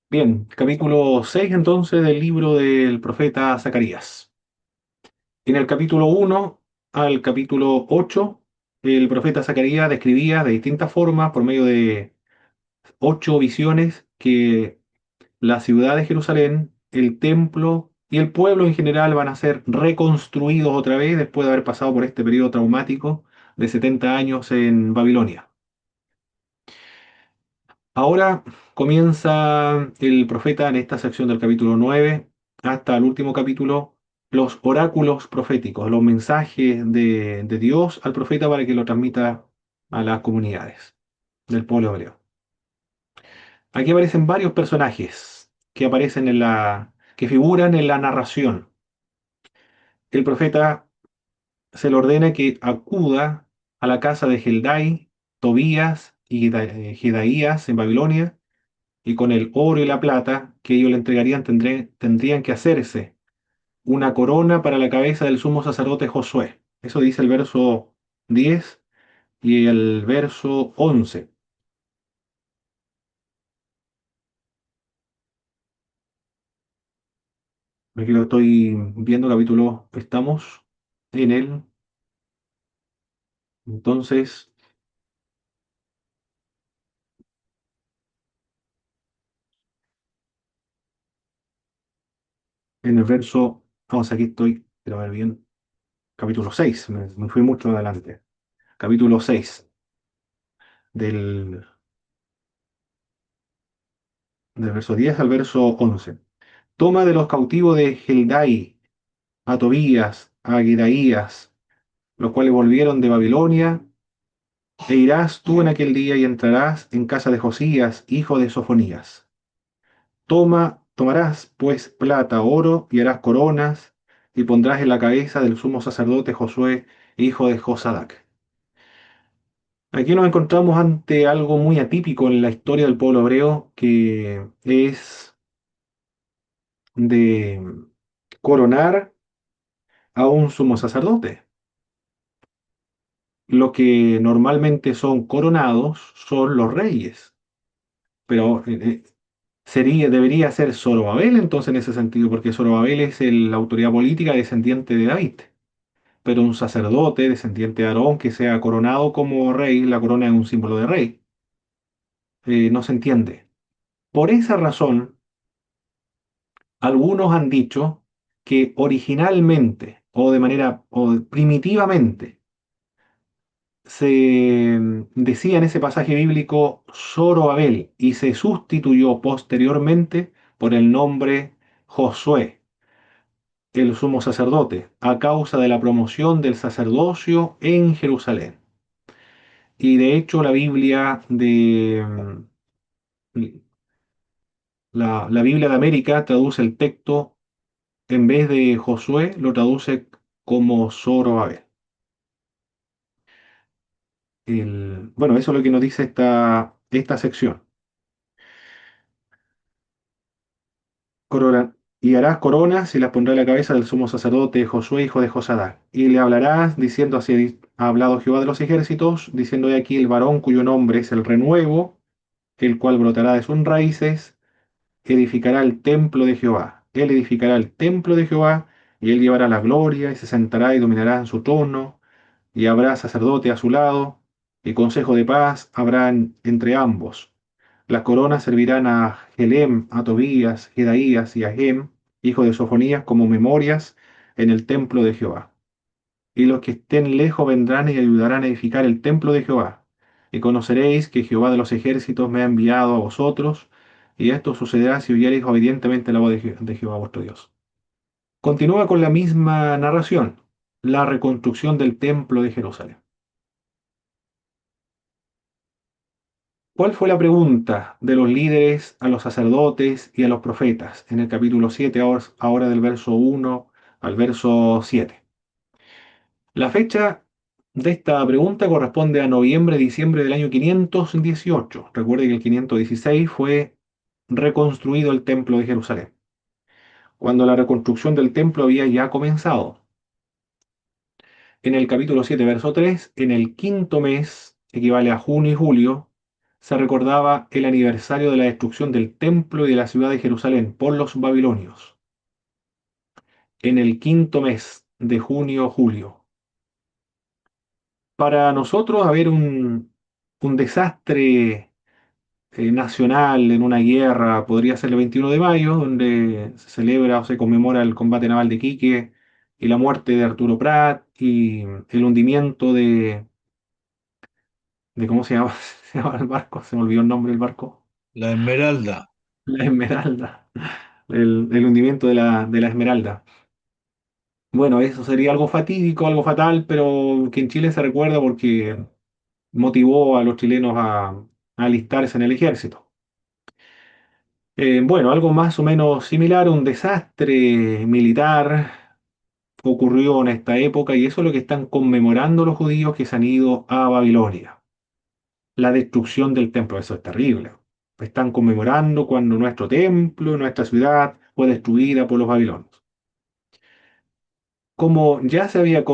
Bien, capítulo 6 entonces del libro del profeta Zacarías. En el capítulo 1 al capítulo 8, el profeta Zacarías describía de distintas formas, por medio de 8 visiones, que la ciudad de Jerusalén, el templo y el pueblo en general van a ser reconstruidos otra vez después de haber pasado por este periodo traumático de 70 años en Babilonia. Ahora comienza el profeta en esta sección del capítulo 9 hasta el último capítulo, los oráculos proféticos, los mensajes de Dios al profeta para que lo transmita a las comunidades del pueblo hebreo. Aquí aparecen varios personajes que aparecen que figuran en la narración. El profeta se le ordena que acuda a la casa de Heldai, Tobías y Jedaías en Babilonia, y con el oro y la plata que ellos le entregarían tendrían que hacerse una corona para la cabeza del sumo sacerdote Josué. Eso dice el verso 10 y el verso 11. Aquí lo estoy viendo, capítulo, estamos en él. Entonces, en el verso, vamos, aquí estoy, quiero ver bien, capítulo 6, me fui mucho adelante. Capítulo 6 del, del verso 10 al verso 11. Toma de los cautivos de Heldai a Tobías, a Gedaías, los cuales volvieron de Babilonia, e irás tú en aquel día y entrarás en casa de Josías, hijo de Sofonías. Tomarás pues plata, oro, y harás coronas, y pondrás en la cabeza del sumo sacerdote Josué, hijo de Josadac. Aquí nos encontramos ante algo muy atípico en la historia del pueblo hebreo, que es de coronar a un sumo sacerdote. Lo que normalmente son coronados son los reyes, pero debería ser Zorobabel entonces en ese sentido, porque Zorobabel es la autoridad política descendiente de David, pero un sacerdote descendiente de Aarón que sea coronado como rey, la corona es un símbolo de rey, no se entiende. Por esa razón, algunos han dicho que originalmente o de manera o primitivamente se decía en ese pasaje bíblico Zorobabel y se sustituyó posteriormente por el nombre Josué, el sumo sacerdote, a causa de la promoción del sacerdocio en Jerusalén. Y de hecho la Biblia la Biblia de América traduce el texto, en vez de Josué, lo traduce como Zorobabel. Bueno, eso es lo que nos dice esta sección. Y harás coronas y las pondrá en la cabeza del sumo sacerdote Josué, hijo de Josadac. Y le hablarás diciendo así, ha hablado Jehová de los ejércitos, diciendo he aquí el varón cuyo nombre es el renuevo, el cual brotará de sus raíces, edificará el templo de Jehová. Él edificará el templo de Jehová, y él llevará la gloria, y se sentará y dominará en su trono, y habrá sacerdote a su lado, y consejo de paz habrá entre ambos. Las coronas servirán a Helem, a Tobías, Jedaías y a Hem, hijo de Sofonías, como memorias en el templo de Jehová. Y los que estén lejos vendrán y ayudarán a edificar el templo de Jehová. Y conoceréis que Jehová de los ejércitos me ha enviado a vosotros, y esto sucederá si oyereis obedientemente la voz de Jehová vuestro Dios. Continúa con la misma narración, la reconstrucción del templo de Jerusalén. ¿Cuál fue la pregunta de los líderes a los sacerdotes y a los profetas en el capítulo 7, ahora del verso 1 al verso 7? La fecha de esta pregunta corresponde a noviembre-diciembre del año 518. Recuerde que el 516 fue reconstruido el templo de Jerusalén, cuando la reconstrucción del templo había ya comenzado. En el capítulo 7, verso 3, en el quinto mes, equivale a junio y julio, se recordaba el aniversario de la destrucción del templo y de la ciudad de Jerusalén por los babilonios, en el quinto mes de junio o julio. Para nosotros haber un desastre nacional en una guerra podría ser el 21 de mayo, donde se celebra o se conmemora el combate naval de Iquique y la muerte de Arturo Prat y el hundimiento de ¿cómo se llama? Se llama el barco, se me olvidó el nombre del barco. La Esmeralda. La Esmeralda. El hundimiento de la Esmeralda. Bueno, eso sería algo fatídico, algo fatal, pero que en Chile se recuerda porque motivó a los chilenos a alistarse en el ejército. Bueno, algo más o menos similar, un desastre militar ocurrió en esta época y eso es lo que están conmemorando los judíos que se han ido a Babilonia. La destrucción del templo, eso es terrible. Están conmemorando cuando nuestro templo, nuestra ciudad fue destruida por los babilonios. Como ya se había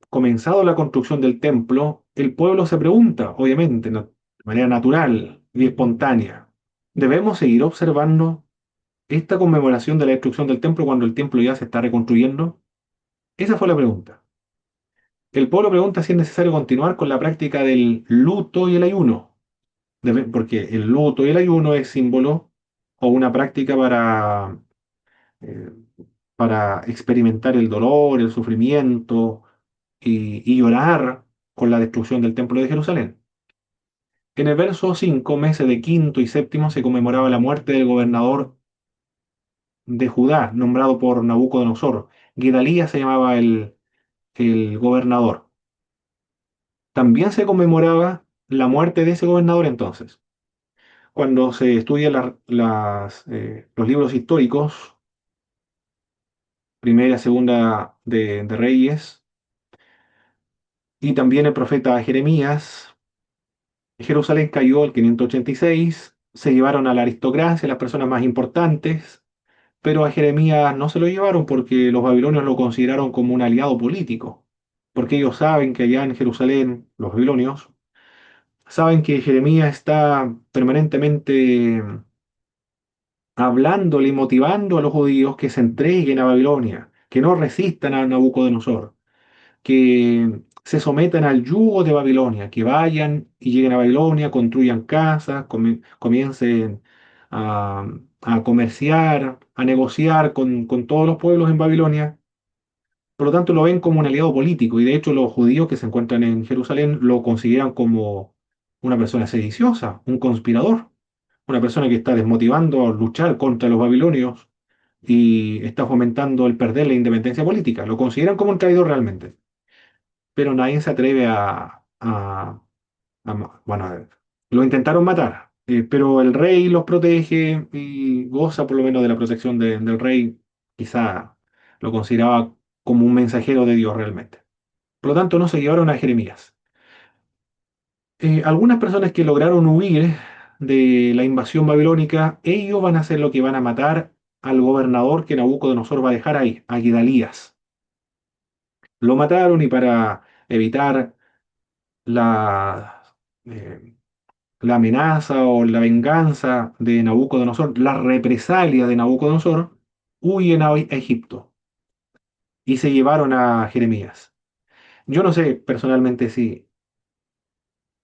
comenzado la construcción del templo, el pueblo se pregunta, obviamente, de manera natural y espontánea, ¿debemos seguir observando esta conmemoración de la destrucción del templo cuando el templo ya se está reconstruyendo? Esa fue la pregunta. El pueblo pregunta si es necesario continuar con la práctica del luto y el ayuno, porque el luto y el ayuno es símbolo o una práctica eh, para experimentar el dolor, el sufrimiento y llorar con la destrucción del templo de Jerusalén. En el verso 5, meses de quinto y séptimo, se conmemoraba la muerte del gobernador de Judá, nombrado por Nabucodonosor. Gedalías se llamaba el gobernador. También se conmemoraba la muerte de ese gobernador entonces. Cuando se estudian los libros históricos, primera, segunda de Reyes, y también el profeta Jeremías, Jerusalén cayó el 586, se llevaron a la aristocracia, las personas más importantes, pero a Jeremías no se lo llevaron porque los babilonios lo consideraron como un aliado político, porque ellos saben que allá en Jerusalén, los babilonios, saben que Jeremías está permanentemente hablándole y motivando a los judíos que se entreguen a Babilonia, que no resistan a Nabucodonosor, que se sometan al yugo de Babilonia, que vayan y lleguen a Babilonia, construyan casas, comiencen a, a comerciar, a negociar con todos los pueblos en Babilonia. Por lo tanto, lo ven como un aliado político y de hecho los judíos que se encuentran en Jerusalén lo consideran como una persona sediciosa, un conspirador, una persona que está desmotivando a luchar contra los babilonios y está fomentando el perder la independencia política. Lo consideran como un traidor realmente, pero nadie se atreve bueno, lo intentaron matar, pero el rey los protege y goza por lo menos de la protección del rey, quizá lo consideraba como un mensajero de Dios realmente. Por lo tanto, no se llevaron a Jeremías. Algunas personas que lograron huir de la invasión babilónica, ellos van a ser lo que van a matar al gobernador que Nabucodonosor va a dejar ahí, a Gedalías. Lo mataron y para evitar la, eh, la amenaza o la venganza de Nabucodonosor, la represalia de Nabucodonosor, huyen a Egipto y se llevaron a Jeremías. Yo no sé personalmente si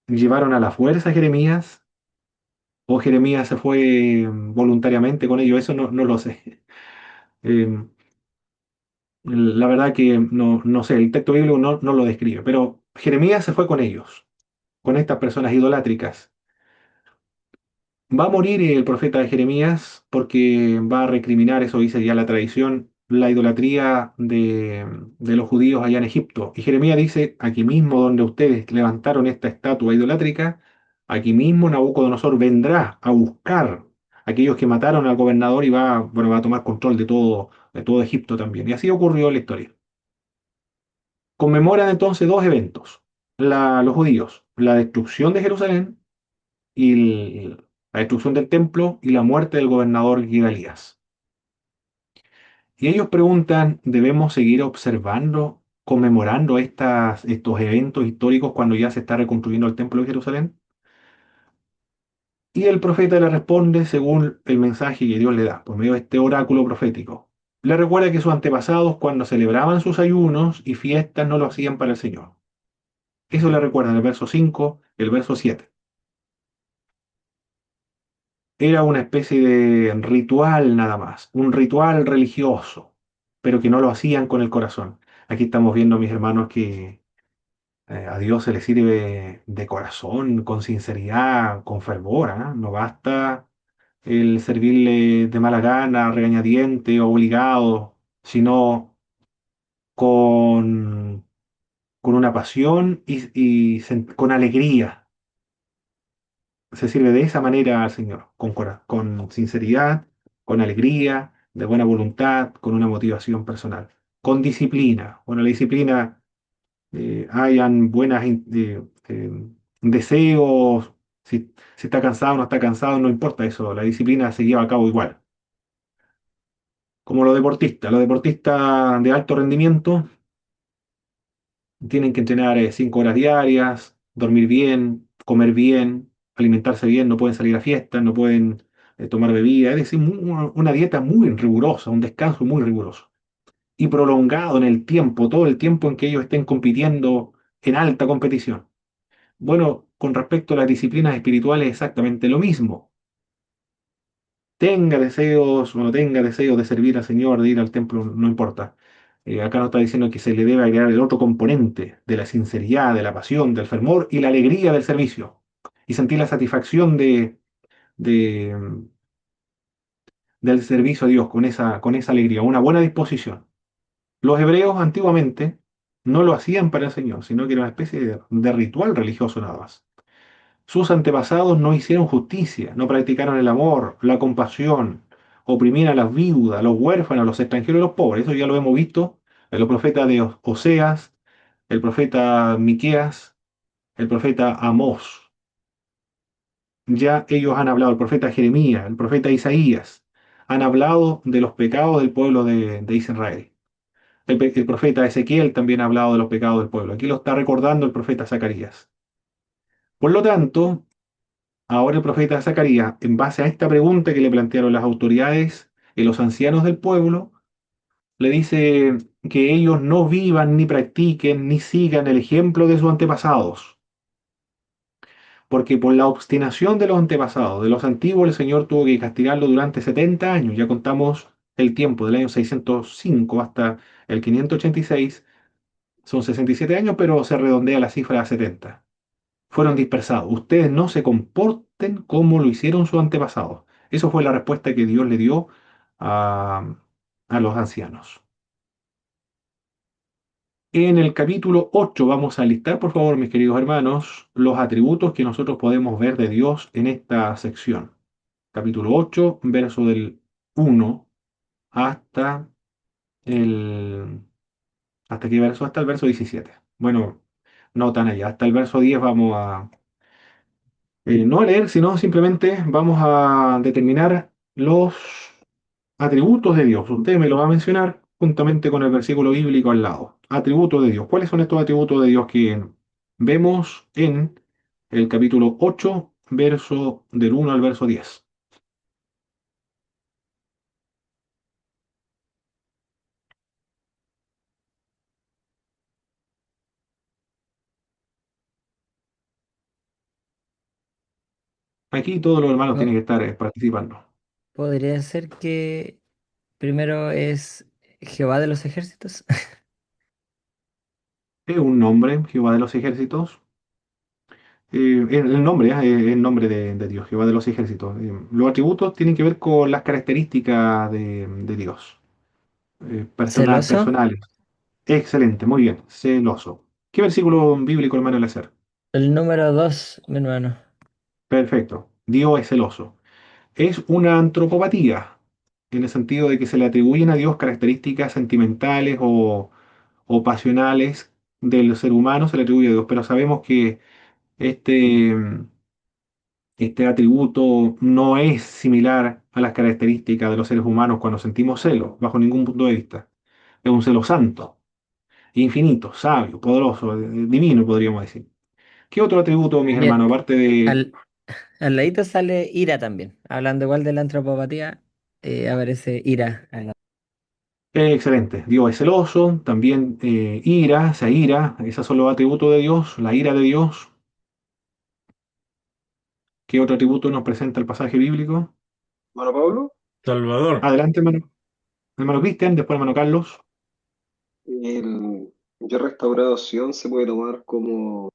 llevaron a la fuerza a Jeremías o Jeremías se fue voluntariamente con ellos, eso no lo sé. Eh, la verdad que no sé, el texto bíblico no lo describe, pero Jeremías se fue con ellos, con estas personas idolátricas. Va a morir el profeta Jeremías porque va a recriminar, eso dice ya la tradición, la idolatría de los judíos allá en Egipto. Y Jeremías dice, aquí mismo donde ustedes levantaron esta estatua idolátrica, aquí mismo Nabucodonosor vendrá a buscar a aquellos que mataron al gobernador y bueno, va a tomar control de todo Egipto también. Y así ocurrió en la historia. Conmemoran entonces dos eventos, los judíos, la destrucción de Jerusalén y la destrucción del templo y la muerte del gobernador Gidalías. Y ellos preguntan, ¿debemos seguir observando, conmemorando estos eventos históricos cuando ya se está reconstruyendo el templo de Jerusalén? Y el profeta le responde según el mensaje que Dios le da, por medio de este oráculo profético. Le recuerda que sus antepasados, cuando celebraban sus ayunos y fiestas, no lo hacían para el Señor. Eso le recuerda en el verso 5, el verso 7. Era una especie de ritual nada más, un ritual religioso, pero que no lo hacían con el corazón. Aquí estamos viendo, mis hermanos, que a Dios se le sirve de corazón, con sinceridad, con fervor, ¿ah? No basta el servirle de mala gana, regañadiente, obligado, sino con, con una pasión con alegría. Se sirve de esa manera al Señor, con sinceridad, con alegría, de buena voluntad, con una motivación personal, con disciplina. Bueno, la disciplina, hayan buenas deseos, si está cansado o no está cansado, no importa eso, la disciplina se lleva a cabo igual. Como los deportistas de alto rendimiento tienen que entrenar 5 horas diarias, dormir bien, comer bien, alimentarse bien, no pueden salir a fiestas, no pueden tomar bebida, es decir, una dieta muy rigurosa, un descanso muy riguroso y prolongado en el tiempo, todo el tiempo en que ellos estén compitiendo en alta competición. Bueno, con respecto a las disciplinas espirituales, exactamente lo mismo. Tenga deseos o no tenga deseos de servir al Señor, de ir al templo, no importa. Acá nos está diciendo que se le debe agregar el otro componente de la sinceridad, de la pasión, del fervor y la alegría del servicio. Y sentir la satisfacción de- del servicio a Dios con esa alegría, una buena disposición. Los hebreos antiguamente no lo hacían para el Señor, sino que era una especie de ritual religioso nada más. Sus antepasados no hicieron justicia, no practicaron el amor, la compasión, oprimían a las viudas, a los huérfanos, a los extranjeros y a los pobres. Eso ya lo hemos visto en los profetas de Oseas, el profeta Miqueas, el profeta Amós. Ya ellos han hablado, el profeta Jeremías, el profeta Isaías, han hablado de los pecados del pueblo de Israel. El profeta Ezequiel también ha hablado de los pecados del pueblo. Aquí lo está recordando el profeta Zacarías. Por lo tanto, ahora el profeta Zacarías, en base a esta pregunta que le plantearon las autoridades y los ancianos del pueblo, le dice que ellos no vivan, ni practiquen, ni sigan el ejemplo de sus antepasados, porque por la obstinación de los antepasados, de los antiguos, el Señor tuvo que castigarlo durante 70 años. Ya contamos el tiempo del año 605 hasta el 586, son 67 años, pero se redondea la cifra a 70. Fueron dispersados. Ustedes no se comporten como lo hicieron sus antepasados. Eso fue la respuesta que Dios le dio a, a los ancianos. En el capítulo 8 vamos a listar, por favor, mis queridos hermanos, los atributos que nosotros podemos ver de Dios en esta sección. Capítulo 8, verso del 1 hasta el... ¿Hasta qué verso? Hasta el verso 17. Bueno, no tan allá. Hasta el verso 10 vamos a, no a leer, sino simplemente vamos a determinar los atributos de Dios. Usted me lo va a mencionar juntamente con el versículo bíblico al lado. Atributos de Dios. ¿Cuáles son estos atributos de Dios que vemos en el capítulo 8, verso del 1 al verso 10? Aquí todos los hermanos tienen Po- que estar participando. Podría ser que primero es Jehová de los ejércitos. Es un nombre, Jehová de los ejércitos. El nombre, es el nombre de Dios, Jehová de los ejércitos. Los atributos tienen que ver con las características de Dios, Celoso. personales. Excelente, muy bien, celoso. ¿Qué versículo bíblico, hermano, le hacer? El número 2, mi hermano. Perfecto, Dios es celoso. Es una antropopatía, en el sentido de que se le atribuyen a Dios características sentimentales o pasionales del ser humano, se le atribuye a Dios, pero sabemos que este, este atributo no es similar a las características de los seres humanos cuando sentimos celos, bajo ningún punto de vista. Es un celo santo, infinito, sabio, poderoso, divino, podríamos decir. ¿Qué otro atributo, mis Bien, hermanos, aparte de... al, Al ladito sale ira también. Hablando igual de la antropopatía, aparece ira. Excelente. Dios es celoso, también ira, se ira, esos son los atributos de Dios, la ira de Dios. ¿Qué otro atributo nos presenta el pasaje bíblico? Bueno, Pablo, Salvador. Adelante, hermano Cristian, después hermano Carlos. el yo restauración se puede tomar como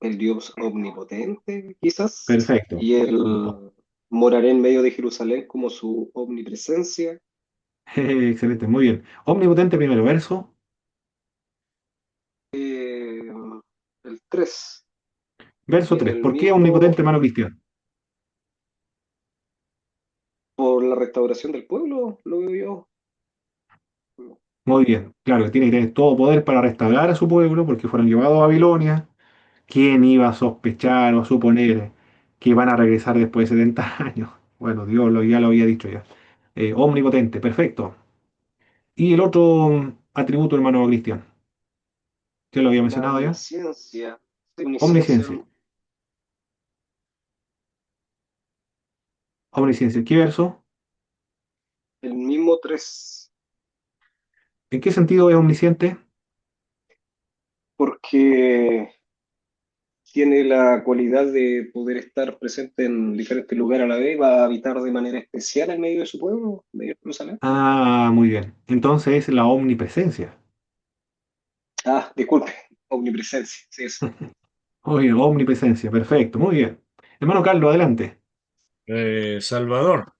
el Dios omnipotente, quizás, Perfecto. y el moraré en medio de Jerusalén como su omnipresencia. Excelente, muy bien. Omnipotente, primero verso. Eh, el 3 Verso y en 3. el ¿Por qué mismo, omnipotente, hermano Cristian? por la restauración del pueblo, lo veo yo. Muy bien. Claro, que tiene que tener todo poder para restaurar a su pueblo porque fueron llevados a Babilonia. ¿Quién iba a sospechar o a suponer que van a regresar después de 70 años? Bueno, ya lo había dicho ya. Omnipotente, perfecto. ¿Y el otro atributo, hermano Cristian? ¿Ya lo había La mencionado ya? omnisciencia, sí, omnisciencia, Omnisciencia. Omnisciencia. ¿Qué verso? el mismo 3 ¿En qué sentido es omnisciente? porque tiene la cualidad de poder estar presente en diferentes lugares a la vez, va a habitar de manera especial en medio de su pueblo, en medio de Jerusalén. Ah, muy bien. Entonces es la omnipresencia. Ah, disculpe, omnipresencia, sí, eso. Muy bien, omnipresencia, perfecto, muy bien. Hermano Carlos, adelante. Salvador.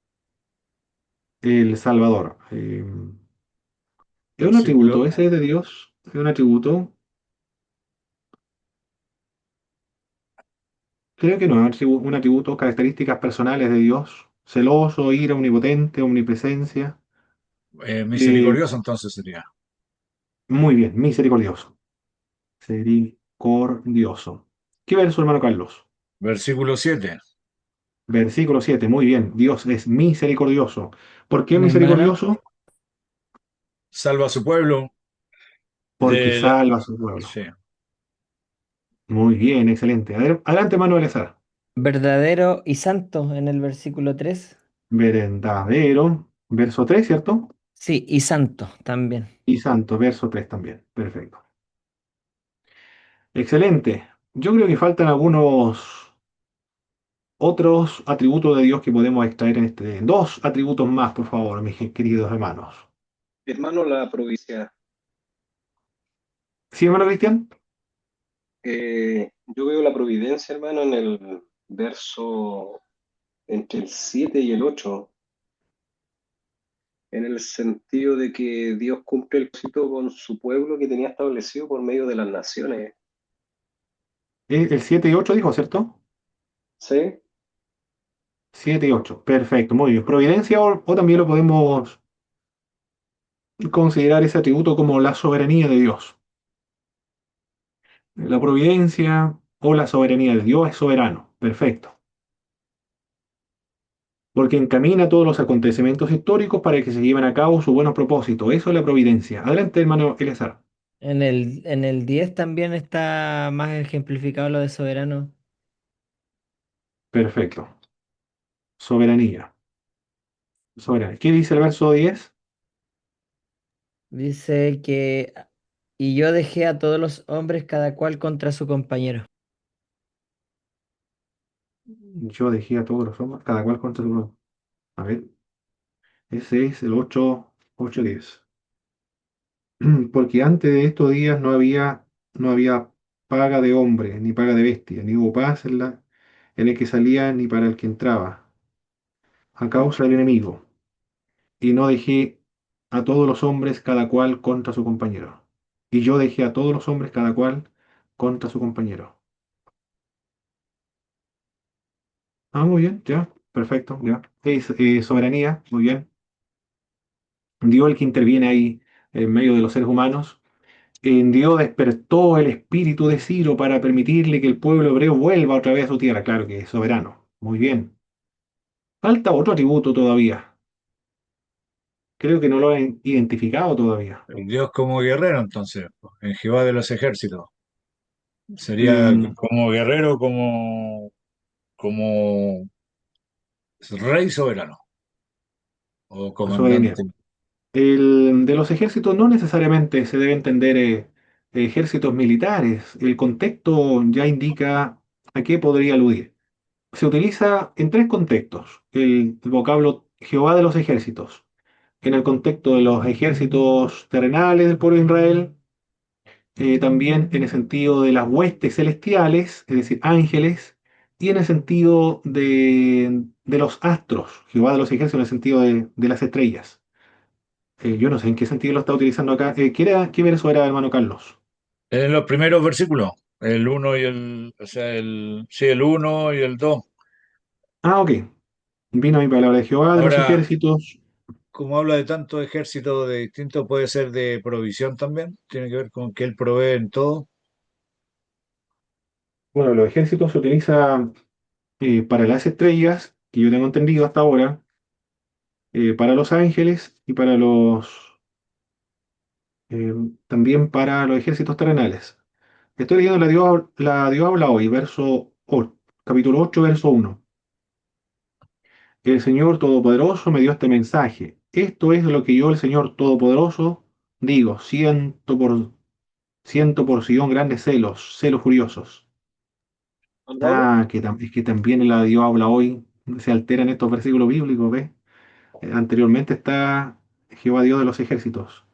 El Salvador. Es un atributo, Versículo. ese es de Dios. Es un atributo. Creo que no, es un atributo, características personales de Dios. Celoso, ira, omnipotente, omnipresencia. Eh, Misericordioso entonces sería. muy bien, misericordioso. Misericordioso. ¿Qué verso, hermano Carlos? Versículo 7. Versículo 7. Muy bien. Dios es misericordioso. ¿Por qué Mi hermano, misericordioso? Salva a su pueblo Porque de la... salva a su pueblo. Sí. Muy bien, excelente. Adelante, Manuel Ezara. verdadero y santo en el versículo 3. Verdadero. Verso 3, ¿cierto? Sí, y santo también. Y santo, verso 3 también. Perfecto. Excelente. Yo creo que faltan algunos otros atributos de Dios que podemos extraer en este. Dos atributos más, por favor, mis queridos hermanos. Hermano, la provincia. ¿Sí, hermano Cristian? Yo veo la providencia, hermano, en el verso entre el 7 y el 8 en el sentido de que Dios cumple el propósito con su pueblo que tenía establecido por medio de las naciones. El 7 y 8 dijo, ¿cierto? ¿Sí? 7 y 8. Perfecto, muy bien. Providencia o también lo podemos considerar ese atributo como la soberanía de Dios. La providencia o la soberanía de Dios es soberano. Perfecto. Porque encamina todos los acontecimientos históricos para que se lleven a cabo su buenos propósitos. Eso es la providencia. Adelante, hermano Eleazar. En el 10 también está más ejemplificado lo de soberano. Perfecto. Soberanía. Soberanía. ¿Qué dice el verso 10? Dice que, y yo dejé a todos los hombres cada cual contra su compañero. Yo dejé a todos los hombres, cada cual contra su... A ver, ese es el 8:10. Porque antes de estos días no había paga de hombre, ni paga de bestia, ni hubo paz en el que salía, ni para el que entraba, a causa del enemigo. Y no dejé a todos los hombres cada cual contra su compañero. Y yo dejé a todos los hombres cada cual contra su compañero. Ah, muy bien, ya, perfecto, ya. Es soberanía, muy bien. Dios el que interviene ahí en medio de los seres humanos. En Dios despertó el espíritu de Ciro para permitirle que el pueblo hebreo vuelva otra vez a su tierra. Claro que es soberano. Muy bien. Falta otro atributo todavía. Creo que no lo han identificado todavía. El Dios como guerrero entonces. En Jehová de los ejércitos. Sería Mm, como guerrero, como como rey soberano o Eso es comandante. bien. El, de los ejércitos no necesariamente se debe entender ejércitos militares. El contexto ya indica a qué podría aludir. Se utiliza en tres contextos el vocablo Jehová de los ejércitos. En el contexto de los ejércitos terrenales del pueblo de Israel, también en el sentido de las huestes celestiales, es decir, ángeles, y en el sentido de los astros, Jehová de los ejércitos en el sentido de las estrellas. Yo no sé en qué sentido lo está utilizando acá. ¿Qué verso era, hermano Carlos? En los primeros versículos, el uno y el, o sea, sí, el uno y el 2. Ah, ok. Vino mi palabra de Jehová de los Ahora, ejércitos. como habla de tantos ejércitos de distintos, puede ser de provisión también. Tiene que ver con que él provee en todo. Bueno, los ejércitos se utiliza para las estrellas, que yo tengo entendido hasta ahora, para los ángeles y para eh, también para los ejércitos terrenales. Estoy leyendo la Dios habla hoy, capítulo 8, verso 1. El Señor Todopoderoso me dio este mensaje. Esto es lo que yo, el Señor Todopoderoso, digo, siento por Sion grandes celos, celos furiosos. Juan Pablo. Ah, es que también la Dios habla hoy, se alteran estos versículos bíblicos, ¿ves? Anteriormente está Jehová Dios de los ejércitos.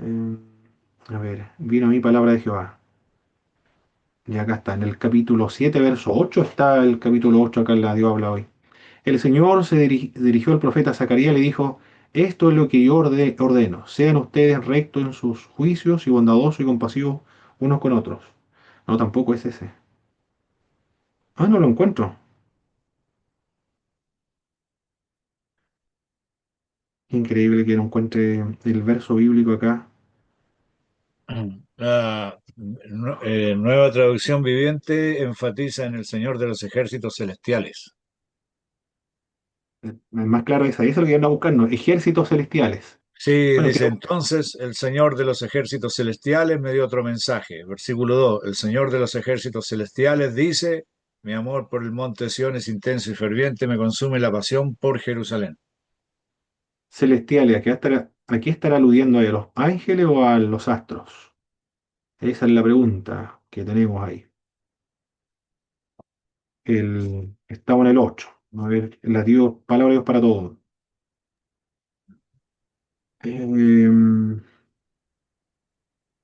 Eh, a ver, vino mi palabra de Jehová. Y acá está, en el capítulo 7 verso 8 está el capítulo 8 acá en la Dios habla hoy. El Señor dirigió al profeta Zacarías y le dijo, esto es lo que yo ordeno, sean ustedes rectos en sus juicios y bondadosos y compasivos unos con otros. No, tampoco es ese. Ah, no lo encuentro. Increíble que no encuentre el verso bíblico acá. La nueva traducción viviente enfatiza en el Señor de los ejércitos celestiales. Más claro es ahí, eso es lo que anda buscando. Ejércitos celestiales. Sí, Bueno, dice entonces, el Señor de los ejércitos celestiales me dio otro mensaje. Versículo 2, el Señor de los ejércitos celestiales dice, mi amor por el monte Sión es intenso y ferviente, me consume la pasión por Jerusalén. celestiales, aquí estará aludiendo a los ángeles o a los astros. Esa es la pregunta que tenemos ahí. Estamos en el 8. A ver, palabra de Dios para todos. Em,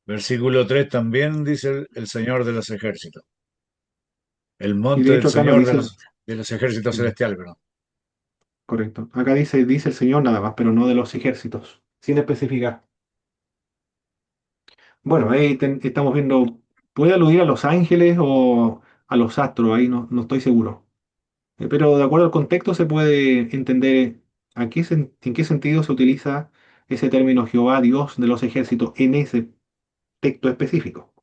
Versículo 3 también dice el Señor de los ejércitos. El y monte de del hecho acá nos Señor dice, de los ejércitos mm, celestiales, perdón. correcto, acá dice el Señor nada más, pero no de los ejércitos, sin especificar. Bueno, ahí estamos viendo, puede aludir a los ángeles o a los astros, ahí no estoy seguro. Pero de acuerdo al contexto se puede entender en qué sentido se utiliza ese término Jehová, Dios de los ejércitos, en ese texto específico.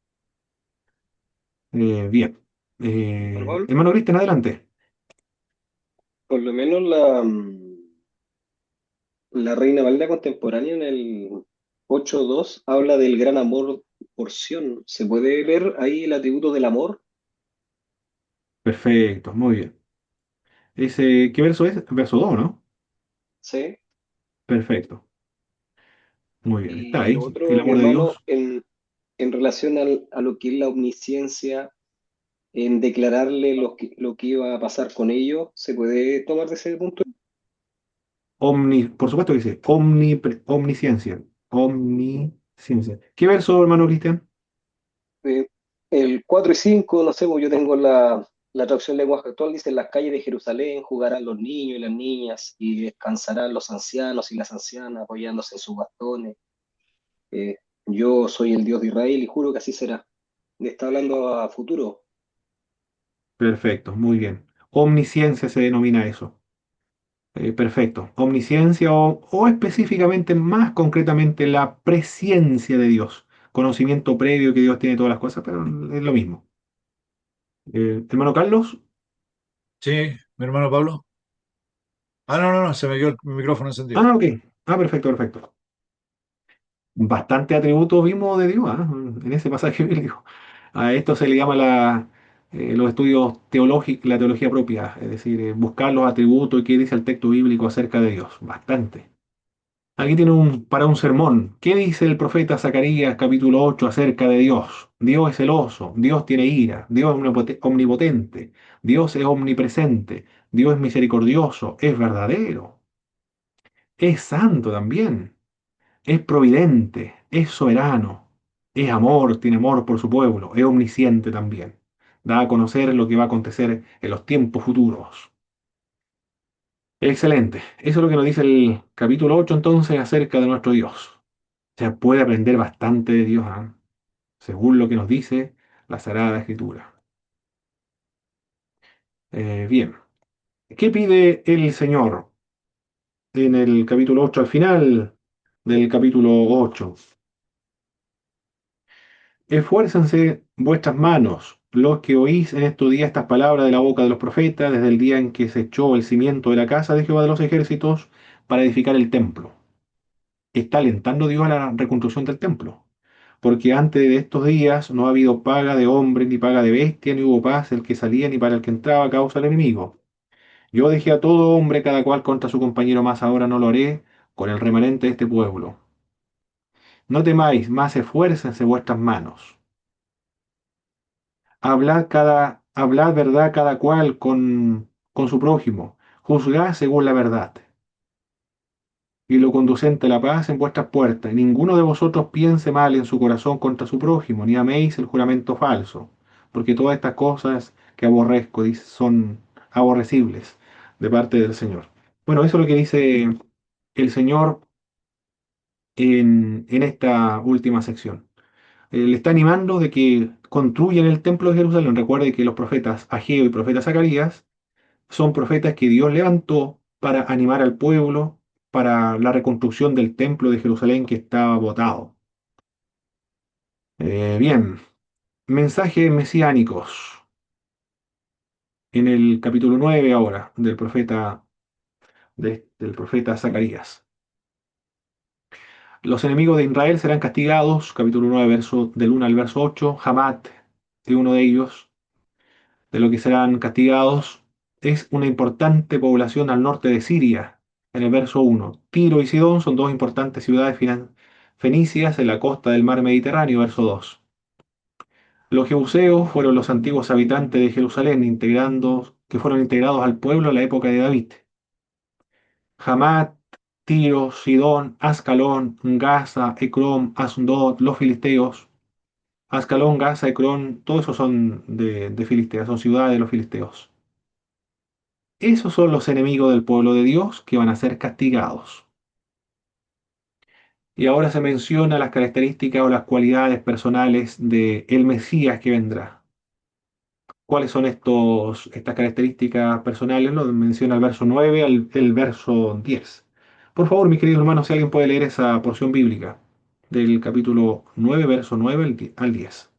Bien. Juan Pablo. Hermano Cristian, adelante. Por lo menos la Reina Valera contemporánea en el 8.2 habla del gran amor por Sión. ¿Se puede ver ahí el atributo del amor? Perfecto, muy bien. ¿Qué verso es? Verso 2, ¿no? Sí. Perfecto, muy bien. Está Y lo ahí, el otro, mi amor de hermano, Dios. en relación a lo que es la omnisciencia, en declararle lo que iba a pasar con ellos, ¿se puede tomar de ese punto? Por supuesto que dice, omnisciencia. Omnisciencia. ¿Qué verso, hermano Cristian? Eh, el 4 y 5 no sé, pues yo tengo la traducción lenguaje actual, dice, en las calles de Jerusalén jugarán los niños y las niñas y descansarán los ancianos y las ancianas apoyándose en sus bastones. Eh, yo soy el Dios de Israel y juro que así será. Le está hablando a futuro. Perfecto, muy bien. Omnisciencia se denomina eso. Perfecto. Omnisciencia o específicamente, más concretamente, la presencia de Dios. Conocimiento previo que Dios tiene de todas las cosas, pero es lo mismo. Hermano Carlos. Sí, mi hermano Pablo. Ah, no, no, no, se me quedó el micrófono encendido. Ah, ok. Ah, perfecto, perfecto. Bastante atributos vimos de Dios, en ese pasaje bíblico. A esto se le llama los estudios teológicos, la teología propia, es decir, buscar los atributos y qué dice el texto bíblico acerca de Dios, bastante. Aquí tiene para un sermón. ¿Qué dice el profeta Zacarías capítulo 8 acerca de Dios? Dios es celoso, Dios tiene ira, Dios es omnipotente, Dios es omnipresente, Dios es misericordioso, es verdadero, es santo también, es providente, es soberano, es amor, tiene amor por su pueblo, es omnisciente también. Da a conocer lo que va a acontecer en los tiempos futuros. Excelente. Eso es lo que nos dice el capítulo 8 entonces acerca de nuestro Dios. O sea, puede aprender bastante de Dios, ¿ah? Según lo que nos dice la Sagrada Escritura. Bien, ¿qué pide el Señor en el capítulo 8 al final del capítulo 8? Esfuércense vuestras manos, los que oís en estos días estas palabras de la boca de los profetas, desde el día en que se echó el cimiento de la casa de Jehová de los ejércitos para edificar el templo. Está alentando Dios a la reconstrucción del templo, porque antes de estos días no ha habido paga de hombre, ni paga de bestia, ni hubo paz el que salía, ni para el que entraba a causa del enemigo. Yo dejé a todo hombre cada cual contra su compañero, más ahora no lo haré con el remanente de este pueblo. No temáis, más esfuércense vuestras manos. Hablad verdad cada cual con su prójimo. Juzgad según la verdad. Y lo conducente a la paz en vuestras puertas. Y ninguno de vosotros piense mal en su corazón contra su prójimo, ni améis el juramento falso, porque todas estas cosas que aborrezco son aborrecibles de parte del Señor. Bueno, eso es lo que dice el Señor en esta última sección. Le está animando de que construyan el templo de Jerusalén. Recuerde que los profetas Ageo y profeta Zacarías son profetas que Dios levantó para animar al pueblo para la reconstrucción del templo de Jerusalén que estaba botado. Bien, mensajes mesiánicos en el capítulo 9 ahora del profeta Zacarías. Los enemigos de Israel serán castigados, capítulo 9, del 1 al verso 8. Hamat, de uno de ellos, de lo que serán castigados, es una importante población al norte de Siria, en el verso 1. Tiro y Sidón son dos importantes ciudades fenicias en la costa del mar Mediterráneo, verso 2. Los jebuseos fueron los antiguos habitantes de Jerusalén, que fueron integrados al pueblo en la época de David. Hamat, Tiro, Sidón, Ascalón, Gaza, Ecrón, Asdod, los filisteos. Ascalón, Gaza, Ecrón, todos esos son de Filistea, son ciudades de los filisteos. Esos son los enemigos del pueblo de Dios que van a ser castigados. Y ahora se menciona las características o las cualidades personales de el Mesías que vendrá. ¿Cuáles son estas características personales? Lo menciona el verso 9 al el verso 10. Por favor, mis queridos hermanos, si alguien puede leer esa porción bíblica del capítulo 9, verso 9 al 10.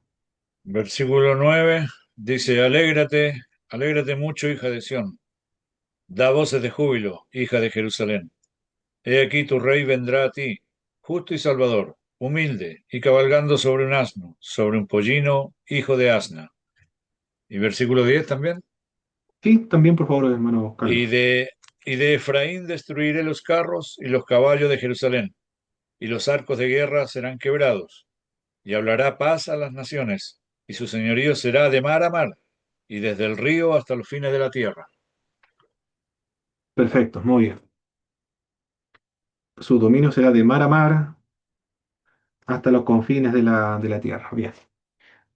Versículo 9 dice, alégrate, alégrate mucho, hija de Sión. Da voces de júbilo, hija de Jerusalén. He aquí tu rey vendrá a ti, justo y salvador, humilde y cabalgando sobre un asno, sobre un pollino, hijo de asna. Y versículo 10 también. Sí, también, por favor, hermano Y Carlos. de, y de Efraín destruiré los carros y los caballos de Jerusalén, y los arcos de guerra serán quebrados, y hablará paz a las naciones, y su señorío será de mar a mar, y desde el río hasta los fines de la tierra. Perfecto, muy bien. Su dominio será de mar a mar hasta los confines de la tierra. Bien.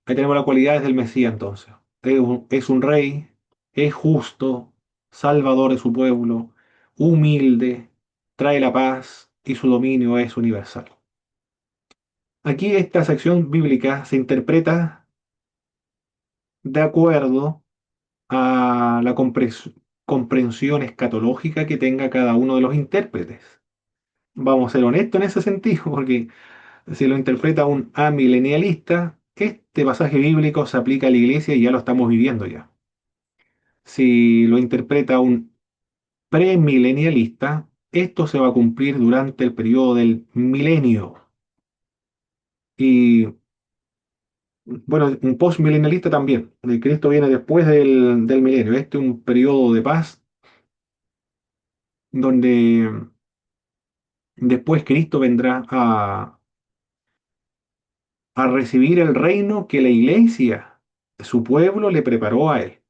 Ahí tenemos las cualidades del Mesías entonces. Es un rey, es justo, salvador de su pueblo, humilde, trae la paz y su dominio es universal. Aquí esta sección bíblica se interpreta de acuerdo a la comprensión escatológica que tenga cada uno de los intérpretes. Vamos a ser honestos en ese sentido, porque si lo interpreta un amilenialista, este pasaje bíblico se aplica a la iglesia y ya lo estamos viviendo ya. Si lo interpreta un premilenialista, esto se va a cumplir durante el periodo del milenio. Y Bueno, un postmilenialista también. El Cristo viene después del milenio. Este es un periodo de paz donde después Cristo vendrá a recibir el reino que la iglesia, su pueblo, le preparó a él.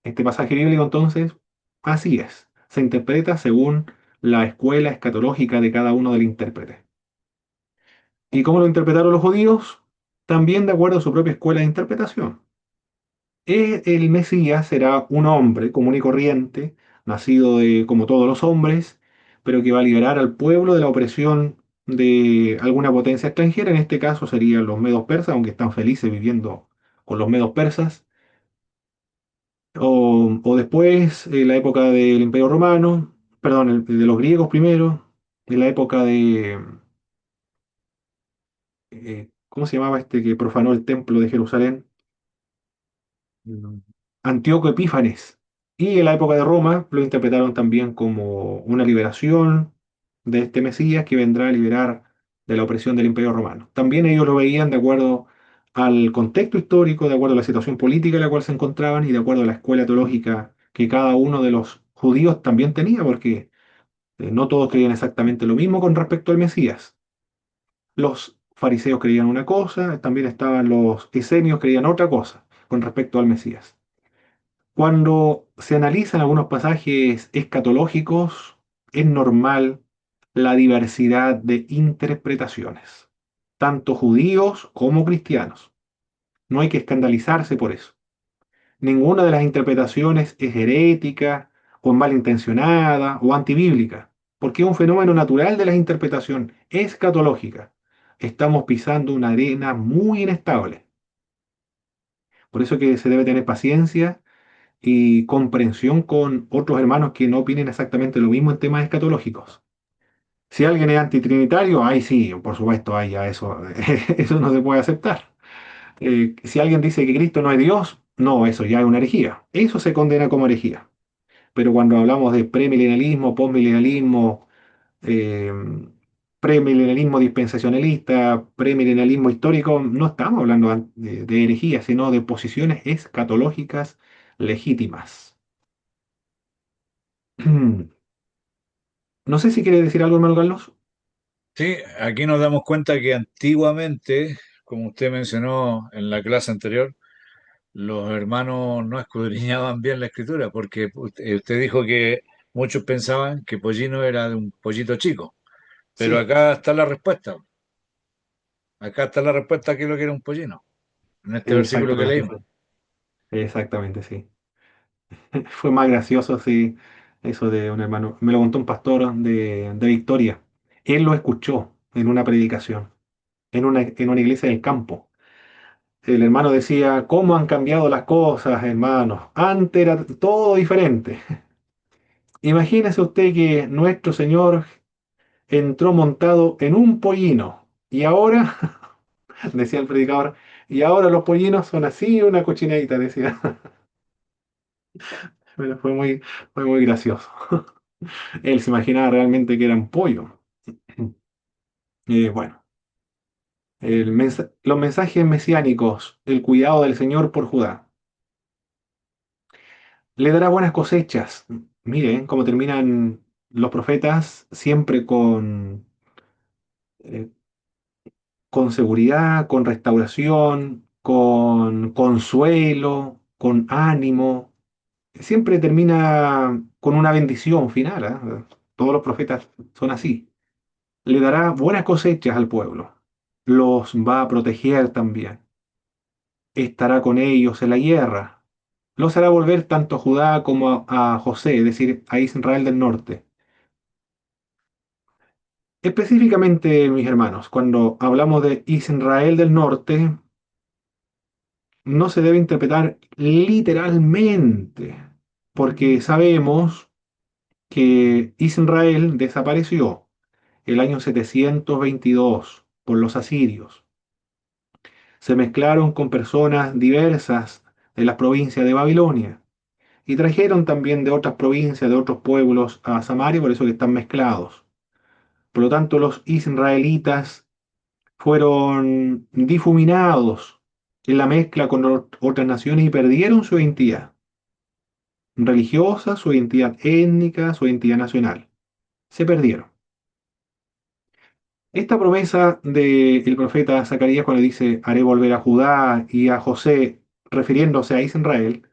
Este pasaje bíblico entonces, así es. Se interpreta según la escuela escatológica de cada uno del intérprete. ¿Y cómo lo interpretaron los judíos? También de acuerdo a su propia escuela de interpretación. El Mesías será un hombre común y corriente, nacido de, como todos los hombres, pero que va a liberar al pueblo de la opresión de alguna potencia extranjera. En este caso serían los medos persas, aunque están felices viviendo con los medos persas. O después, la época del Imperio Romano, perdón, de los griegos primero, en la época de, ¿cómo se llamaba este que profanó el templo de Jerusalén? Antíoco Epífanes. Y en la época de Roma lo interpretaron también como una liberación de este Mesías que vendrá a liberar de la opresión del Imperio Romano. También ellos lo veían de acuerdo al contexto histórico, de acuerdo a la situación política en la cual se encontraban y de acuerdo a la escuela teológica que cada uno de los judíos también tenía, porque no todos creían exactamente lo mismo con respecto al Mesías. Los fariseos creían una cosa, también estaban los esenios creían otra cosa con respecto al Mesías. Cuando se analizan algunos pasajes escatológicos, es normal la diversidad de interpretaciones, tanto judíos como cristianos. No hay que escandalizarse por eso. Ninguna de las interpretaciones es herética o malintencionada o antibíblica, porque es un fenómeno natural de la interpretación escatológica. Estamos pisando una arena muy inestable. Por eso que se debe tener paciencia y comprensión con otros hermanos que no opinen exactamente lo mismo en temas escatológicos. Si alguien es antitrinitario, ahí sí, por supuesto, ahí ya eso, eso no se puede aceptar. Si alguien dice que Cristo no es Dios, no, eso ya es una herejía. Eso se condena como herejía. Pero cuando hablamos de premilenialismo, postmilenialismo, eh, premilenialismo dispensacionalista, premilenialismo histórico, no estamos hablando de herejía, sino de posiciones escatológicas legítimas. No sé si quiere decir algo, hermano Carlos. Sí, aquí nos damos cuenta que antiguamente, como usted mencionó en la clase anterior, los hermanos no escudriñaban bien la escritura, porque usted dijo que muchos pensaban que pollino era de un pollito chico, pero Sí, acá está la respuesta. Acá está la respuesta que es lo que era un pollino, en este versículo que exactamente, leímos. sí. Exactamente, sí. Fue más gracioso, sí, eso de un hermano. Me lo contó un pastor de Victoria. Él lo escuchó en una predicación, en una iglesia del campo. El hermano decía, ¿cómo han cambiado las cosas, hermanos? Antes era todo diferente. Imagínese usted que nuestro Señor entró montado en un pollino y ahora, decía el predicador, y ahora los pollinos son así, una cochinadita, decía. Pero fue muy gracioso. Él se imaginaba realmente que eran pollo. Bueno, los mensajes mesiánicos, el cuidado del Señor por Judá. Le dará buenas cosechas. Miren cómo terminan los profetas, siempre eh, con seguridad, con restauración, con consuelo, con ánimo. Siempre termina con una bendición final, ¿ah? Todos los profetas son así. Le dará buenas cosechas al pueblo. Los va a proteger también. Estará con ellos en la guerra. Los hará volver tanto a Judá como a José, es decir, a Israel del norte. Específicamente, mis hermanos, cuando hablamos de Israel del norte, no se debe interpretar literalmente, porque sabemos que Israel desapareció el año 722 por los asirios. Se mezclaron con personas diversas de las provincias de Babilonia y trajeron también de otras provincias, de otros pueblos a Samaria, por eso que están mezclados. Por lo tanto, los israelitas fueron difuminados en la mezcla con otras naciones y perdieron su identidad religiosa, su identidad étnica, su identidad nacional. Se perdieron. Esta promesa del profeta Zacarías cuando dice, haré volver a Judá y a José, refiriéndose a Israel,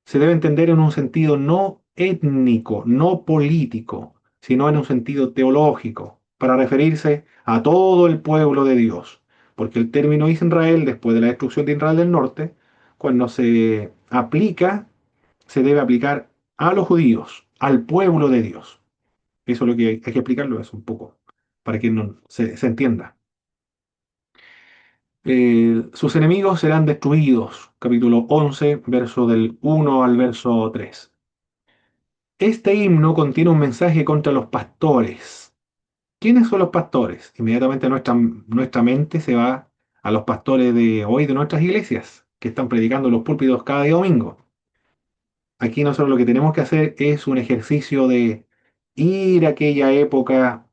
se debe entender en un sentido no étnico, no político, sino en un sentido teológico, para referirse a todo el pueblo de Dios. Porque el término Israel, después de la destrucción de Israel del norte, cuando se aplica, se debe aplicar a los judíos, al pueblo de Dios. Eso es lo que hay que explicarlo, es un poco, para que se entienda. Sus enemigos serán destruidos. Capítulo 11, verso del 1 al verso 3. Este himno contiene un mensaje contra los pastores. ¿Quiénes son los pastores? Inmediatamente nuestra mente se va a los pastores de hoy de nuestras iglesias, que están predicando en los púlpitos cada día domingo. Aquí nosotros lo que tenemos que hacer es un ejercicio de ir a aquella época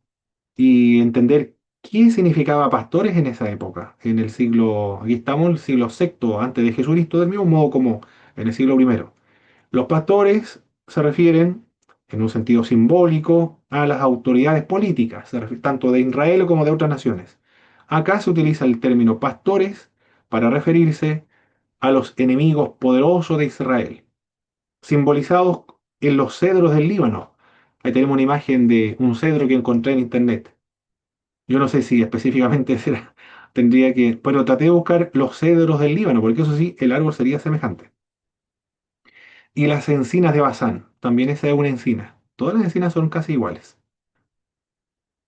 y entender qué significaba pastores en esa época, en el siglo, aquí estamos en el siglo sexto antes de Jesucristo, del mismo modo como en el siglo primero. Los pastores se refieren, en un sentido simbólico, a las autoridades políticas, tanto de Israel como de otras naciones. Acá se utiliza el término pastores para referirse a los enemigos poderosos de Israel, simbolizados en los cedros del Líbano. Ahí tenemos una imagen de un cedro que encontré en internet. Yo no sé si específicamente tendría que, pero traté de buscar los cedros del Líbano, porque eso sí, el árbol sería semejante. Y las encinas de Bazán, también esa es una encina. Todas las encinas son casi iguales.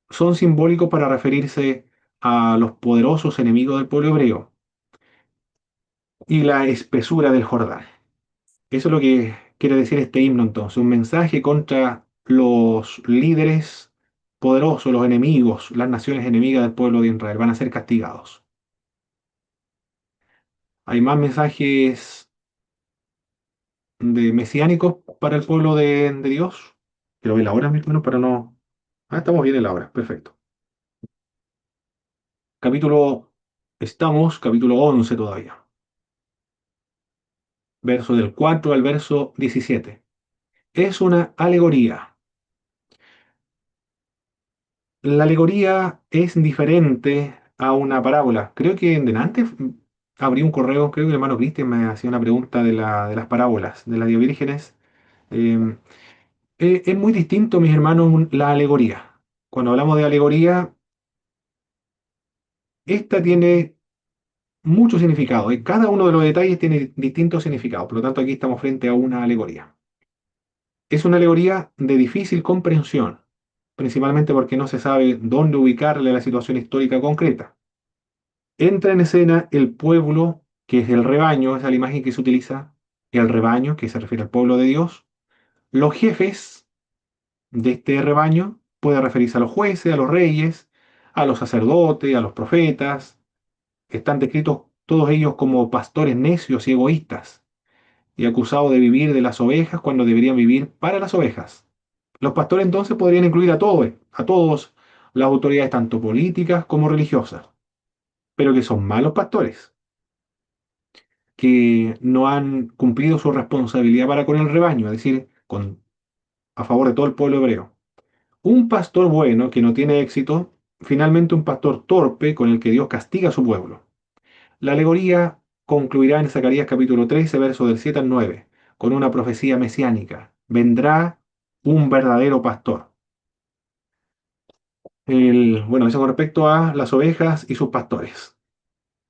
Son simbólicos para referirse a los poderosos enemigos del pueblo hebreo y la espesura del Jordán. Eso es lo que quiere decir este himno entonces, un mensaje contra los líderes poderosos, los enemigos, las naciones enemigas del pueblo de Israel, van a ser castigados. Hay más mensajes de mesiánicos para el pueblo de Dios. Quiero ver la hora, mi hermano, para no... Ah, estamos bien en la hora, perfecto. Capítulo 11 todavía. Verso del 4 al verso 17. Es una alegoría. La alegoría es diferente a una parábola. Creo que en delante abrí un correo, creo que el hermano Cristian me hacía una pregunta de las parábolas, de las diez vírgenes. Eh, es muy distinto, mis hermanos, la alegoría. Cuando hablamos de alegoría, esta tiene mucho significado y cada uno de los detalles tiene distintos significados. Por lo tanto, aquí estamos frente a una alegoría. Es una alegoría de difícil comprensión, principalmente porque no se sabe dónde ubicarle a la situación histórica concreta. Entra en escena el pueblo, que es el rebaño, esa es la imagen que se utiliza, el rebaño, que se refiere al pueblo de Dios. Los jefes de este rebaño puede referirse a los jueces, a los reyes, a los sacerdotes, a los profetas. Están descritos todos ellos como pastores necios y egoístas, y acusados de vivir de las ovejas cuando deberían vivir para las ovejas. Los pastores entonces podrían incluir a todos las autoridades tanto políticas como religiosas, pero que son malos pastores, que no han cumplido su responsabilidad para con el rebaño, es decir, a favor de todo el pueblo hebreo. Un pastor bueno que no tiene éxito, finalmente un pastor torpe con el que Dios castiga a su pueblo. La alegoría concluirá en Zacarías capítulo 13, verso del 7 al 9, con una profecía mesiánica. Vendrá un verdadero pastor. Bueno, eso con respecto a las ovejas y sus pastores.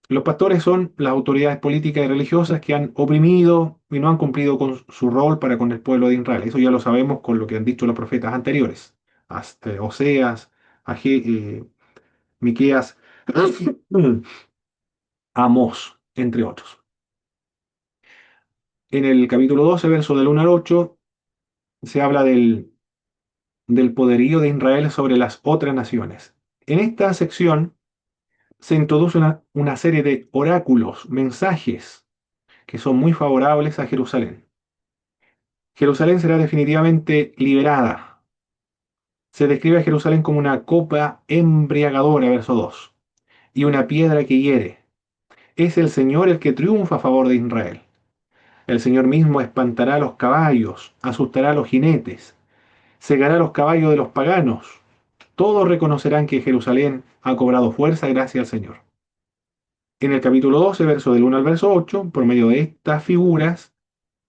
Los pastores son las autoridades políticas y religiosas que han oprimido y no han cumplido con su rol para con el pueblo de Israel. Eso ya lo sabemos con lo que han dicho los profetas anteriores. Oseas, Miqueas, Amós, entre otros. En el capítulo 12, verso del 1 al 8, se habla del poderío de Israel sobre las otras naciones. En esta sección se introduce una serie de oráculos, mensajes, que son muy favorables a Jerusalén. Jerusalén será definitivamente liberada. Se describe a Jerusalén como una copa embriagadora, verso 2, y una piedra que hiere. Es el Señor el que triunfa a favor de Israel. El Señor mismo espantará a los caballos, asustará a los jinetes, cegará a los caballos de los paganos. Todos reconocerán que Jerusalén ha cobrado fuerza gracias al Señor. En el capítulo 12, verso del 1 al verso 8, por medio de estas figuras,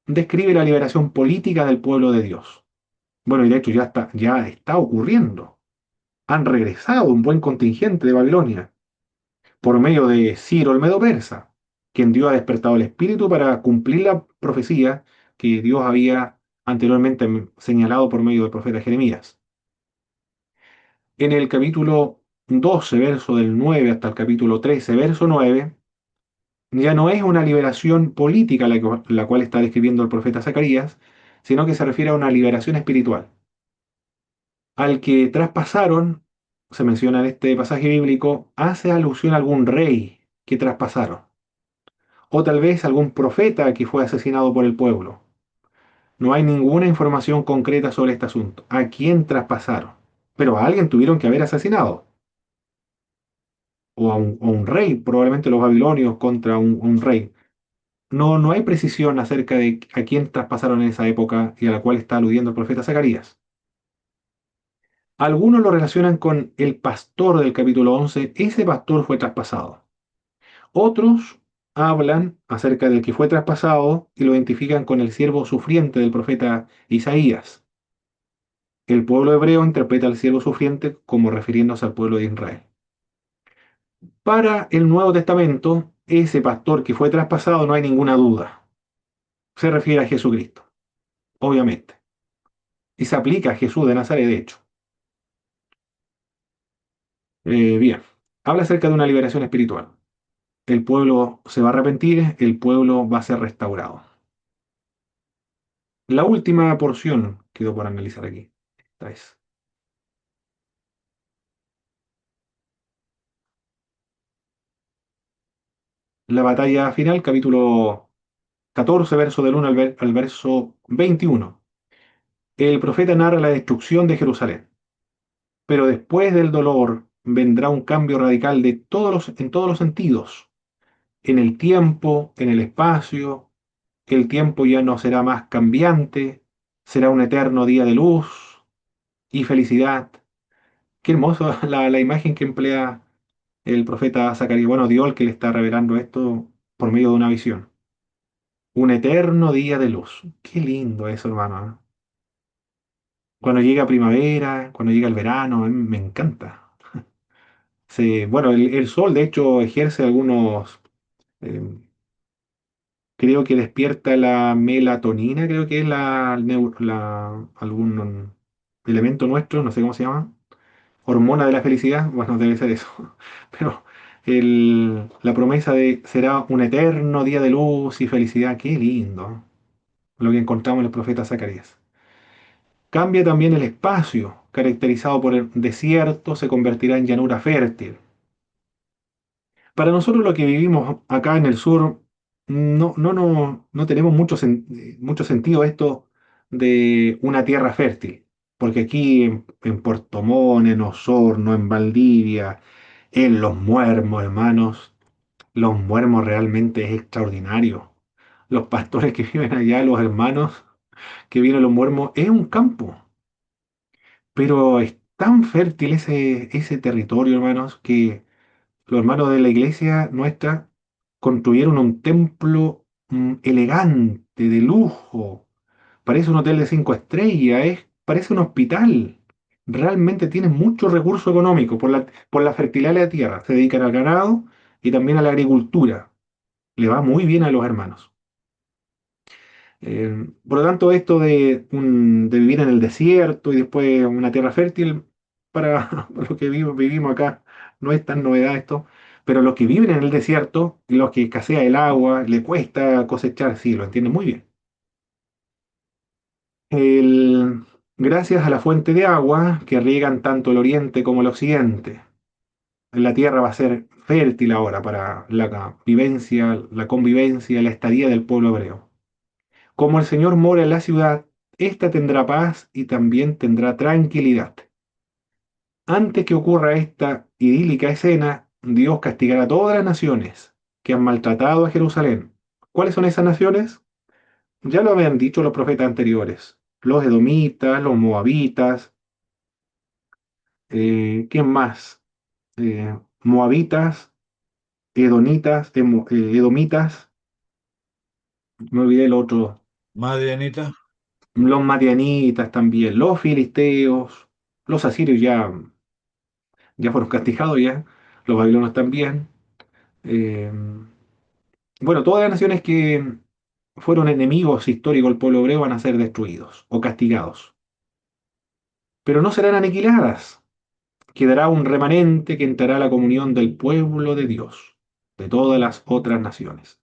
describe la liberación política del pueblo de Dios. Bueno, y de hecho ya está ocurriendo. Han regresado un buen contingente de Babilonia por medio de Ciro el Medo-Persa, quien Dios ha despertado el espíritu para cumplir la profecía que Dios había anteriormente señalado por medio del profeta Jeremías. En el capítulo 12, verso del 9 hasta el capítulo 13, verso 9, ya no es una liberación política la cual está describiendo el profeta Zacarías, sino que se refiere a una liberación espiritual. Al que traspasaron, se menciona en este pasaje bíblico, hace alusión a algún rey que traspasaron, o tal vez algún profeta que fue asesinado por el pueblo. No hay ninguna información concreta sobre este asunto. ¿A quién traspasaron? Pero a alguien tuvieron que haber asesinado, o a un rey, probablemente los babilonios contra un rey. No hay precisión acerca de a quién traspasaron en esa época y a la cual está aludiendo el profeta Zacarías. Algunos lo relacionan con el pastor del capítulo 11, ese pastor fue traspasado. Otros hablan acerca del que fue traspasado y lo identifican con el siervo sufriente del profeta Isaías. El pueblo hebreo interpreta al siervo sufriente como refiriéndose al pueblo de Israel. Para el Nuevo Testamento, ese pastor que fue traspasado no hay ninguna duda. Se refiere a Jesucristo, obviamente. Y se aplica a Jesús de Nazaret, de hecho. Bien, habla acerca de una liberación espiritual. El pueblo se va a arrepentir, el pueblo va a ser restaurado. La última porción quedó por analizar aquí. Esta es. La batalla final, capítulo 14, verso del 1 al verso 21. El profeta narra la destrucción de Jerusalén. Pero después del dolor vendrá un cambio radical en todos los sentidos. En el tiempo, en el espacio, el tiempo ya no será más cambiante, será un eterno día de luz y felicidad. Qué hermoso la imagen que emplea el profeta Zacarías. Bueno, Dios el que le está revelando esto por medio de una visión. Un eterno día de luz. Qué lindo eso, hermano. ¿Eh? Cuando llega primavera, cuando llega el verano, a mí me encanta. Bueno, el sol de hecho ejerce algunos, eh, creo que despierta la melatonina, creo que es algún elemento nuestro, no sé cómo se llama, hormona de la felicidad, bueno, debe ser eso. Pero la promesa de será un eterno día de luz y felicidad, qué lindo, lo que encontramos en el profeta Zacarías. Cambia también el espacio, caracterizado por el desierto, se convertirá en llanura fértil. Para nosotros lo que vivimos acá en el sur, no tenemos mucho sentido esto de una tierra fértil, porque aquí en Puerto Montt, en Osorno, en Valdivia, en Los Muermos, hermanos, Los Muermos realmente es extraordinario. Los pastores que viven allá, los hermanos que viven en Los Muermos, es un campo, pero es tan fértil ese territorio, hermanos, que los hermanos de la iglesia nuestra construyeron un templo elegante, de lujo. Parece un hotel de 5 estrellas, parece un hospital. Realmente tiene mucho recurso económico por la fertilidad de la tierra. Se dedican al ganado y también a la agricultura. Le va muy bien a los hermanos. Por lo tanto, esto de vivir en el desierto y después una tierra fértil, para los que vivimos acá, no es tan novedad esto, pero los que viven en el desierto, los que escasea el agua, le cuesta cosechar, sí, lo entienden muy bien. El- Gracias a la fuente de agua que riegan tanto el oriente como el occidente, la tierra va a ser fértil ahora para la vivencia, la convivencia, la estadía del pueblo hebreo. Como el Señor mora en la ciudad, ésta tendrá paz y también tendrá tranquilidad. Antes que ocurra esta idílica escena, Dios castigará a todas las naciones que han maltratado a Jerusalén. ¿Cuáles son esas naciones? Ya lo habían dicho los profetas anteriores. Los edomitas, los moabitas, ¿quién más? Moabitas, edonitas, edomitas, me olvidé el otro. Madianita. Los madianitas también, los filisteos, los asirios ya fueron castigados ya, los babilonios también. Eh, bueno, todas las naciones que fueron enemigos históricos del pueblo hebreo van a ser destruidos o castigados, pero no serán aniquiladas. Quedará un remanente que entrará a la comunión del pueblo de Dios, de todas las otras naciones.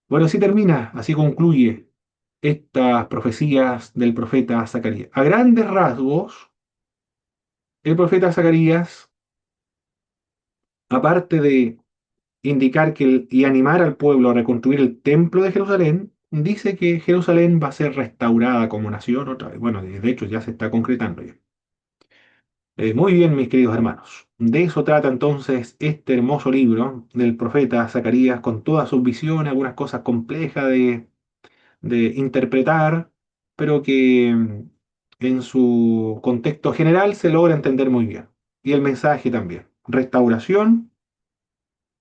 Bueno, así termina, así concluye estas profecías del profeta Zacarías. A grandes rasgos, el profeta Zacarías, aparte de indicar y animar al pueblo a reconstruir el templo de Jerusalén, dice que Jerusalén va a ser restaurada como nación otra vez. Bueno, de hecho ya se está concretando ya. Muy bien, mis queridos hermanos. De eso trata entonces este hermoso libro del profeta Zacarías, con todas sus visiones, algunas cosas complejas de interpretar, pero que en su contexto general se logra entender muy bien. Y el mensaje también. Restauración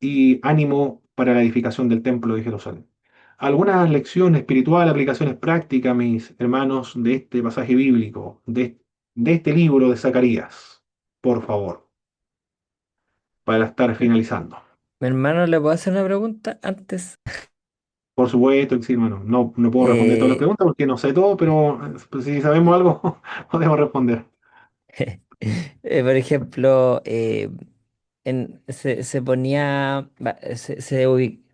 y ánimo para la edificación del templo de Jerusalén. Algunas lecciones espirituales, aplicaciones prácticas, mis hermanos, de este pasaje bíblico, de este libro de Zacarías, por favor, para estar finalizando. Mi hermano, ¿le puedo hacer una pregunta antes? Por supuesto que sí, hermano. No, no puedo responder todas las Eh, preguntas porque no sé todo, pero pues, si sabemos algo, podemos responder. por ejemplo, se ponía,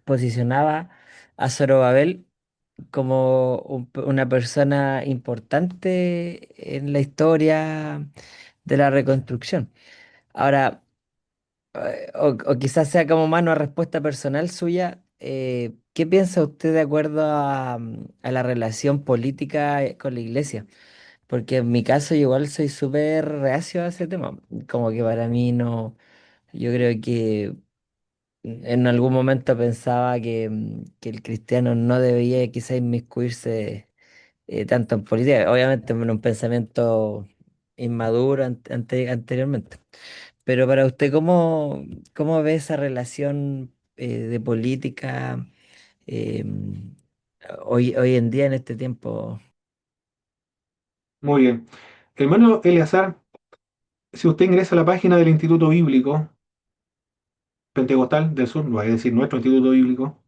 posicionaba a Zorobabel como una persona importante en la historia de la reconstrucción. Ahora, o quizás sea como más una respuesta personal suya, ¿qué piensa usted de acuerdo a la relación política con la iglesia? Porque en mi caso yo igual soy súper reacio a ese tema. Como que para mí no, yo creo que en algún momento pensaba que el cristiano no debía quizá inmiscuirse tanto en política, obviamente en un pensamiento inmaduro anteriormente. Pero para usted, ¿cómo ve esa relación de política eh, hoy en día en este tiempo? Muy bien. Hermano Eleazar, si usted ingresa a la página del Instituto Bíblico Pentecostal del Sur, no hay que decir nuestro Instituto Bíblico,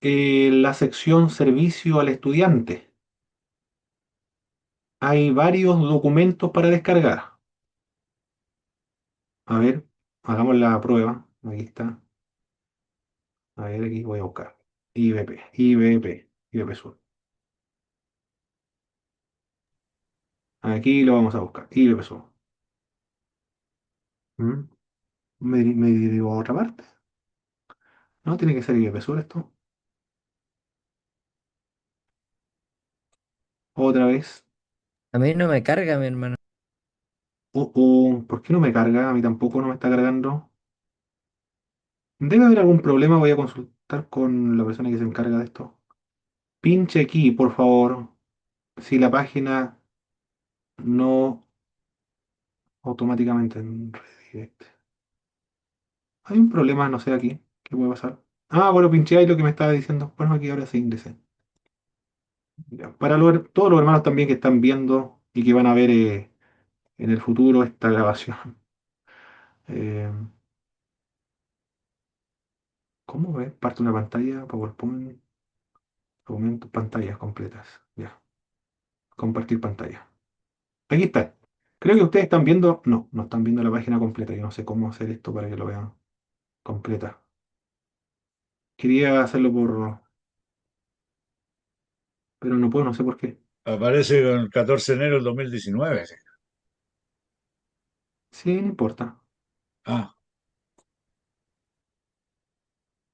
la sección Servicio al Estudiante, hay varios documentos para descargar. A ver, hagamos la prueba. Aquí está. A ver, aquí voy a buscar. IBP Sur. Aquí lo vamos a buscar. IBP Sur. ¿Mm? ¿Me dirijo a otra parte? No, tiene que ser IBP Sur esto. Otra vez. A mí no me carga, mi hermano. ¿Por qué no me carga? A mí tampoco no me está cargando. Debe haber algún problema. Voy a consultar con la persona que se encarga de esto. Pinche aquí, por favor. Si la página no automáticamente redirect. Hay un problema, no sé aquí. ¿Qué puede pasar? Ah, bueno, pinché ahí lo que me estaba diciendo. Bueno, aquí ahora sí ingresé. Ya. Para todos los hermanos también que están viendo y que van a ver en el futuro esta grabación. Eh, ¿Cómo ver? Parte una pantalla, PowerPoint, documentos, pantallas completas. Ya, compartir pantalla. Aquí está. Creo que ustedes están viendo. No, no están viendo la página completa. Yo no sé cómo hacer esto para que lo vean completa. Quería hacerlo pero no puedo, no sé por qué. Aparece con el 14 de enero del 2019. Sí, no importa. Ah,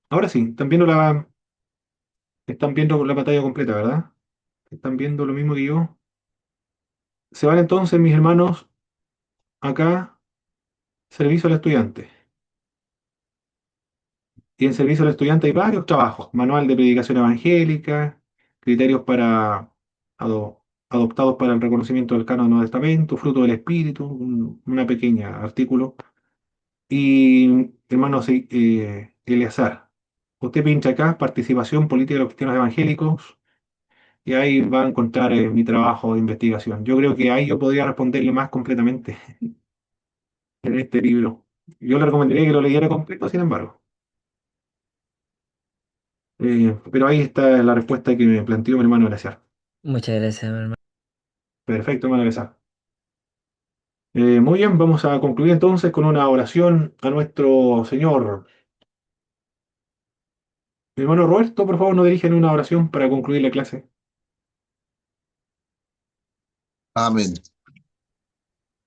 Ahora sí, están viendo la pantalla completa, ¿verdad? Están viendo lo mismo que yo. Se van entonces, mis hermanos, acá, servicio al estudiante. Y en servicio al estudiante hay varios trabajos: manual de predicación evangélica, criterios adoptados para el reconocimiento del canon del Nuevo Testamento, fruto del Espíritu, una pequeña artículo. Y hermano Eleazar, usted pincha acá, participación política de los cristianos evangélicos, y ahí va a encontrar mi trabajo de investigación. Yo creo que ahí yo podría responderle más completamente en este libro. Yo le recomendaría que lo leyera completo, sin embargo. Pero ahí está la respuesta que me planteó mi hermano Eleazar. Muchas gracias, mi hermano. Perfecto, hermano Eleazar. Muy bien, vamos a concluir entonces con una oración a nuestro Señor. Mi hermano Roberto, por favor, nos dirigen una oración para concluir la clase. Amén.